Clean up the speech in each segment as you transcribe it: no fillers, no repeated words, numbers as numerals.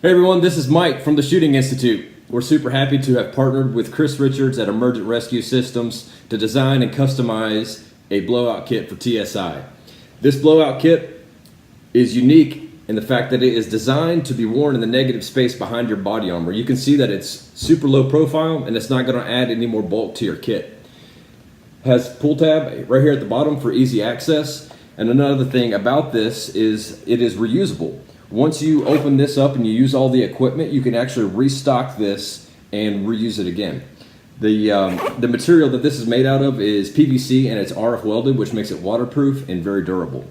Hey everyone, this is Mike from the Shooting Institute. We're super happy to have partnered with Chris Richards at Emergent Rescue Systems to design and customize a blowout kit for TSI. This blowout kit is unique in the fact that it is designed to be worn in the negative space behind your body armor. You can see that it's super low profile and it's not going to add any more bulk to your kit. Has pull tab right here at the bottom for easy access. And another thing about this is it is reusable. Once you open this up and you use all the equipment, you can actually restock this and reuse it again. The material that this is made out of is PVC and it's RF welded, which makes it waterproof and very durable.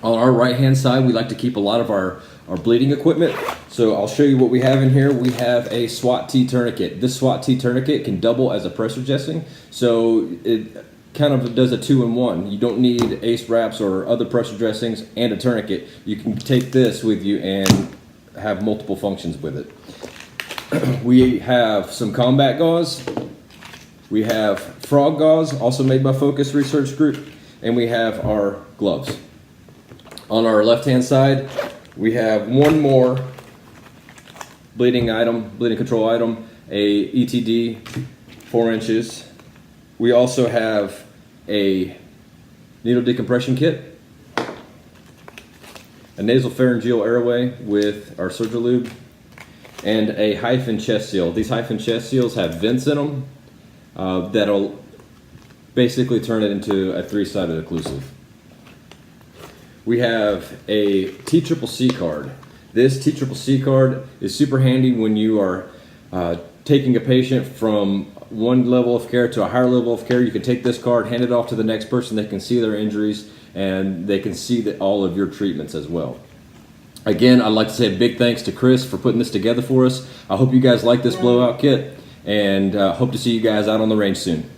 On our right hand side, we like to keep a lot of our bleeding equipment. So I'll show you what we have in here. We have a SWAT T tourniquet. This SWAT T tourniquet can double as a pressure dressing. So it kind of does a 2-in-1. You don't need ace wraps or other pressure dressings and a tourniquet. You can take this with you and have multiple functions with it. We have some combat gauze. We have frog gauze, also made by Focus Research Group, and we have our gloves. On our left hand side, we have one more bleeding control item, a ETD 4 inches. We also have a needle decompression kit, a nasal pharyngeal airway with our Surgilube, and a hyphen chest seal. These hyphen chest seals have vents in them that'll basically turn it into a 3-sided occlusive. We have a TCCC card. This TCCC card is super handy when you are taking a patient from one level of care to a higher level of care. You can take this card, hand it off to the next person. They can see their injuries and they can see all of your treatments as well. Again, I'd like to say a big thanks to Chris for putting this together for us. I hope you guys like this blowout kit and hope to see you guys out on the range soon.